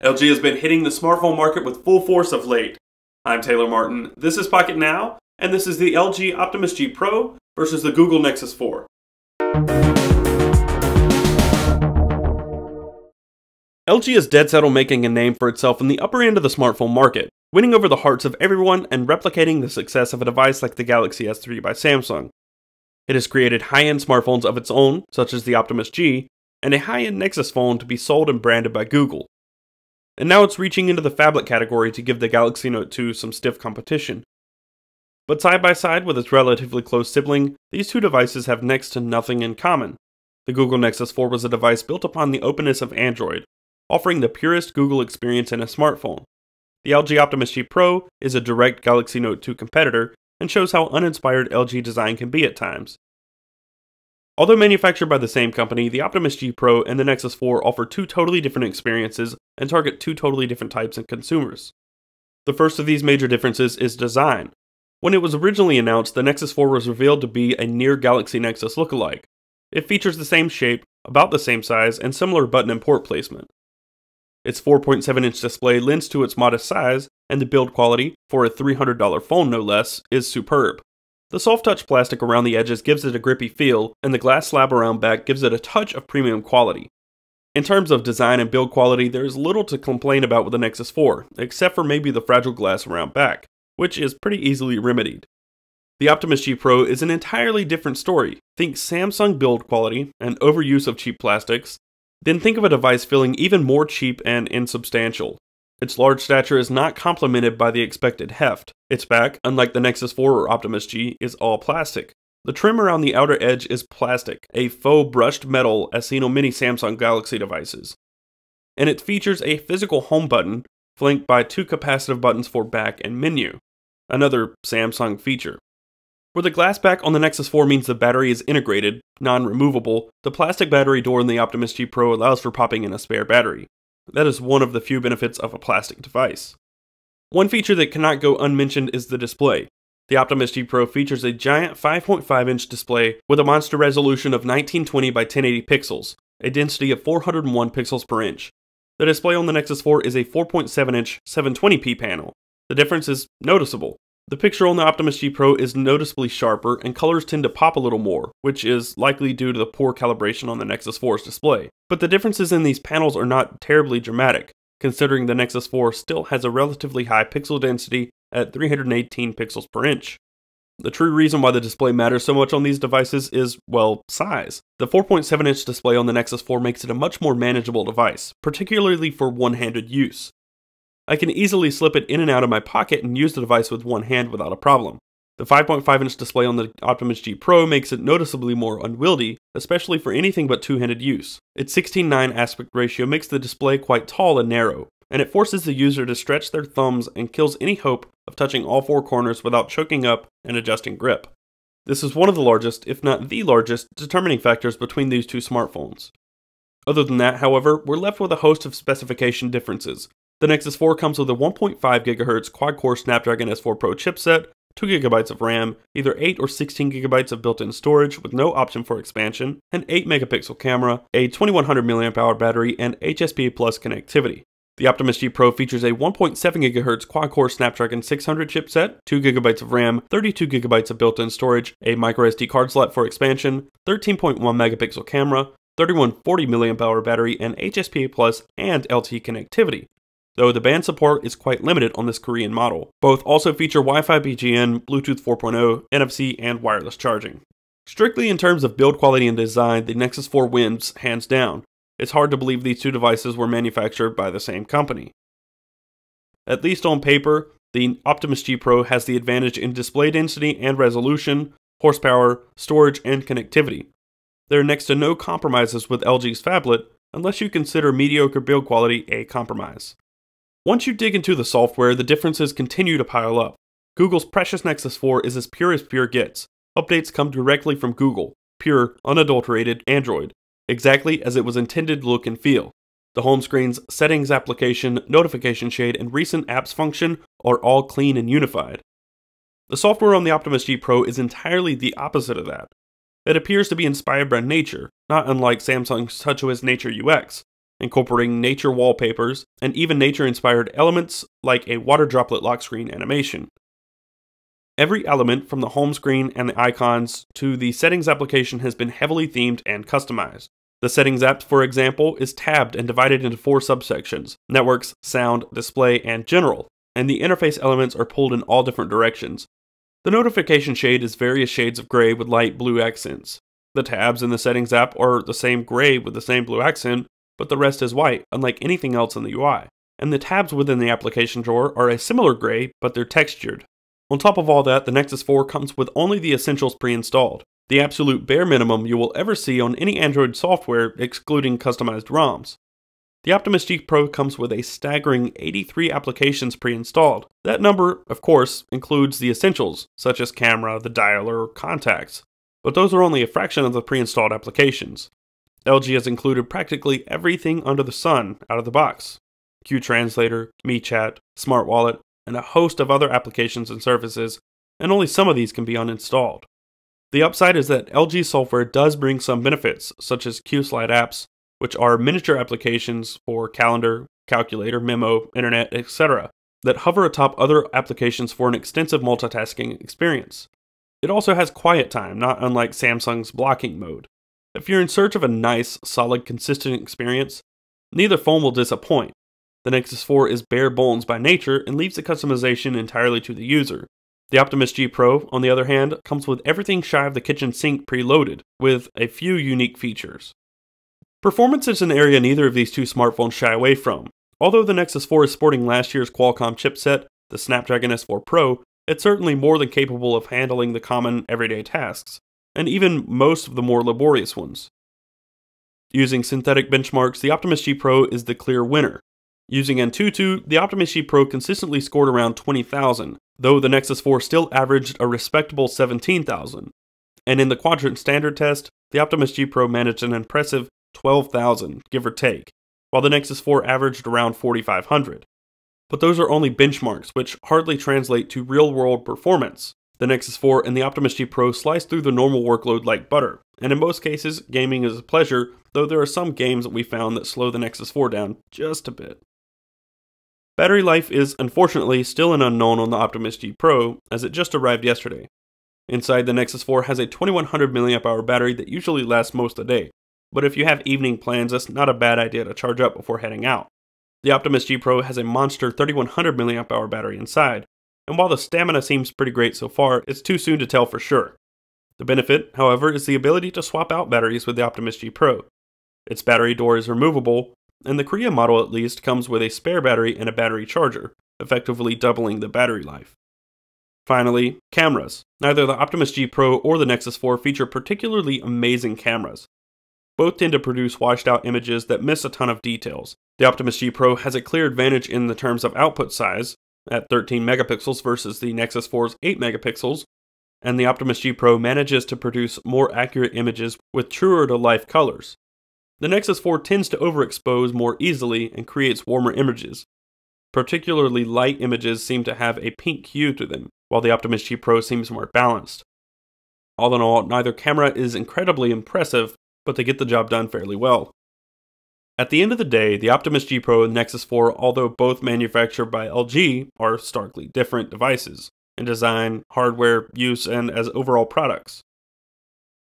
LG has been hitting the smartphone market with full force of late. I'm Taylor Martin, this is Pocketnow, and this is the LG Optimus G Pro versus the Google Nexus 4. LG is dead set on making a name for itself in the upper end of the smartphone market, winning over the hearts of everyone and replicating the success of a device like the Galaxy S3 by Samsung. It has created high-end smartphones of its own, such as the Optimus G, and a high-end Nexus phone to be sold and branded by Google. And now it's reaching into the phablet category to give the Galaxy Note 2 some stiff competition. But side by side with its relatively close sibling, these two devices have next to nothing in common. The Google Nexus 4 was a device built upon the openness of Android, offering the purest Google experience in a smartphone. The LG Optimus G Pro is a direct Galaxy Note 2 competitor and shows how uninspired LG design can be at times. Although manufactured by the same company, the Optimus G Pro and the Nexus 4 offer two totally different experiences and target two totally different types of consumers. The first of these major differences is design. When it was originally announced, the Nexus 4 was revealed to be a near Galaxy Nexus lookalike. It features the same shape, about the same size, and similar button and port placement. Its 4.7-inch display lends to its modest size, and the build quality, for a $300 phone no less, is superb. The soft-touch plastic around the edges gives it a grippy feel, and the glass slab around back gives it a touch of premium quality. In terms of design and build quality, there is little to complain about with the Nexus 4, except for maybe the fragile glass around back, which is pretty easily remedied. The Optimus G Pro is an entirely different story. Think Samsung build quality and overuse of cheap plastics, then think of a device feeling even more cheap and insubstantial. Its large stature is not complemented by the expected heft. Its back, unlike the Nexus 4 or Optimus G, is all plastic. The trim around the outer edge is plastic, a faux brushed metal as seen on many Samsung Galaxy devices. And it features a physical home button, flanked by two capacitive buttons for back and menu, another Samsung feature. Where the glass back on the Nexus 4 means the battery is integrated, non-removable, the plastic battery door in the Optimus G Pro allows for popping in a spare battery. That is one of the few benefits of a plastic device. One feature that cannot go unmentioned is the display. The Optimus G Pro features a giant 5.5-inch display with a monster resolution of 1920 by 1080 pixels, a density of 401 pixels per inch. The display on the Nexus 4 is a 4.7-inch 720p panel. The difference is noticeable. The picture on the Optimus G Pro is noticeably sharper and colors tend to pop a little more, which is likely due to the poor calibration on the Nexus 4's display. But the differences in these panels are not terribly dramatic, considering the Nexus 4 still has a relatively high pixel density at 318 pixels per inch. The true reason why the display matters so much on these devices is, well, size. The 4.7-inch display on the Nexus 4 makes it a much more manageable device, particularly for one-handed use. I can easily slip it in and out of my pocket and use the device with one hand without a problem. The 5.5-inch display on the Optimus G Pro makes it noticeably more unwieldy, especially for anything but two-handed use. Its 16:9 aspect ratio makes the display quite tall and narrow, and it forces the user to stretch their thumbs and kills any hope of touching all four corners without choking up and adjusting grip. This is one of the largest, if not the largest, determining factors between these two smartphones. Other than that, however, we're left with a host of specification differences. The Nexus 4 comes with a 1.5 GHz quad-core Snapdragon S4 Pro chipset, 2 GB of RAM, either 8 or 16 GB of built-in storage with no option for expansion, an 8 megapixel camera, a 2100 mAh battery, and HSP Plus connectivity. The Optimus G Pro features a 1.7 GHz quad-core Snapdragon 600 chipset, 2 GB of RAM, 32 GB of built-in storage, a microSD card slot for expansion, 13.1 megapixel camera, 3140 mAh battery, and HSP Plus and LTE connectivity, though the band support is quite limited on this Korean model. Both also feature Wi-Fi BGN, Bluetooth 4.0, NFC, and wireless charging. Strictly in terms of build quality and design, the Nexus 4 wins hands down. It's hard to believe these two devices were manufactured by the same company. At least on paper, the Optimus G Pro has the advantage in display density and resolution, horsepower, storage, and connectivity. There are next to no compromises with LG's phablet, unless you consider mediocre build quality a compromise. Once you dig into the software, the differences continue to pile up. Google's precious Nexus 4 is as pure gets. Updates come directly from Google, pure, unadulterated Android, exactly as it was intended to look and feel. The home screen's settings application, notification shade, and recent apps function are all clean and unified. The software on the Optimus G Pro is entirely the opposite of that. It appears to be inspired by nature, not unlike Samsung's TouchOS Nature UX, incorporating nature wallpapers and even nature-inspired elements like a water droplet lock screen animation. Every element from the home screen and the icons to the settings application has been heavily themed and customized. The settings app, for example, is tabbed and divided into 4 subsections: networks, sound, display, and general, and the interface elements are pulled in all different directions. The notification shade is various shades of gray with light blue accents. The tabs in the settings app are the same gray with the same blue accent, but the rest is white, unlike anything else in the UI. And the tabs within the application drawer are a similar gray, but they're textured. On top of all that, the Nexus 4 comes with only the essentials pre-installed, the absolute bare minimum you will ever see on any Android software excluding customized ROMs. The Optimus G Pro comes with a staggering 83 applications pre-installed. That number, of course, includes the essentials, such as camera, the dialer, or contacts, but those are only a fraction of the pre-installed applications. LG has included practically everything under the sun out of the box: Q Translator, MeChat, Smart Wallet, and a host of other applications and services, and only some of these can be uninstalled. The upside is that LG software does bring some benefits, such as Q-Slide apps, which are miniature applications for calendar, calculator, memo, internet, etc., that hover atop other applications for an extensive multitasking experience. It also has quiet time, not unlike Samsung's blocking mode. If you're in search of a nice, solid, consistent experience, neither phone will disappoint. The Nexus 4 is bare bones by nature and leaves the customization entirely to the user. The Optimus G Pro, on the other hand, comes with everything shy of the kitchen sink preloaded, with a few unique features. Performance is an area neither of these two smartphones shy away from. Although the Nexus 4 is sporting last year's Qualcomm chipset, the Snapdragon S4 Pro, it's certainly more than capable of handling the common everyday tasks, and even most of the more laborious ones. Using synthetic benchmarks, the Optimus G Pro is the clear winner. Using Antutu, the Optimus G Pro consistently scored around 20,000, though the Nexus 4 still averaged a respectable 17,000. And in the quadrant standard test, the Optimus G Pro managed an impressive 12,000, give or take, while the Nexus 4 averaged around 4,500. But those are only benchmarks, which hardly translate to real-world performance. The Nexus 4 and the Optimus G Pro slice through the normal workload like butter, and in most cases, gaming is a pleasure, though there are some games that we found that slow the Nexus 4 down just a bit. Battery life is, unfortunately, still an unknown on the Optimus G Pro, as it just arrived yesterday. Inside, the Nexus 4 has a 2100 mAh battery that usually lasts most of the day, but if you have evening plans, that's not a bad idea to charge up before heading out. The Optimus G Pro has a monster 3100 mAh battery inside, and while the stamina seems pretty great so far, it's too soon to tell for sure. The benefit, however, is the ability to swap out batteries with the Optimus G Pro. Its battery door is removable, and the Korea model at least comes with a spare battery and a battery charger, effectively doubling the battery life. Finally, cameras. Neither the Optimus G Pro or the Nexus 4 feature particularly amazing cameras. Both tend to produce washed out images that miss a ton of details. The Optimus G Pro has a clear advantage in the terms of output size, at 13 megapixels versus the Nexus 4's 8 megapixels, and the Optimus G Pro manages to produce more accurate images with truer to life colors. The Nexus 4 tends to overexpose more easily and creates warmer images. Particularly light images seem to have a pink hue to them, while the Optimus G Pro seems more balanced. All in all, neither camera is incredibly impressive, but they get the job done fairly well. At the end of the day, the Optimus G Pro and Nexus 4, although both manufactured by LG, are starkly different devices in design, hardware, use, and as overall products.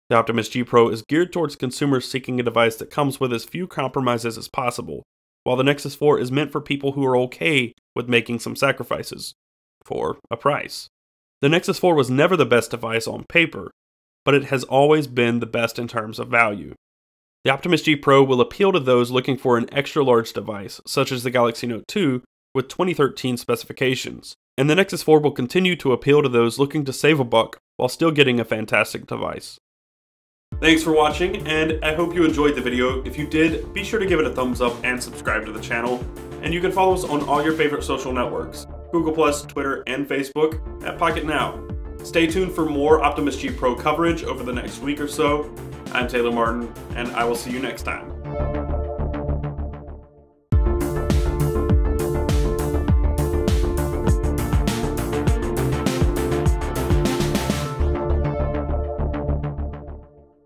The Optimus G Pro is geared towards consumers seeking a device that comes with as few compromises as possible, while the Nexus 4 is meant for people who are okay with making some sacrifices for a price. The Nexus 4 was never the best device on paper, but it has always been the best in terms of value. The Optimus G Pro will appeal to those looking for an extra-large device, such as the Galaxy Note 2 with 2013 specifications, and the Nexus 4 will continue to appeal to those looking to save a buck while still getting a fantastic device. Thanks for watching, and I hope you enjoyed the video. If you did, be sure to give it a thumbs up and subscribe to the channel, and you can follow us on all your favorite social networks, Google+, Twitter, and Facebook at Pocketnow. Stay tuned for more Optimus G Pro coverage over the next week or so. I'm Taylor Martin, and I will see you next time.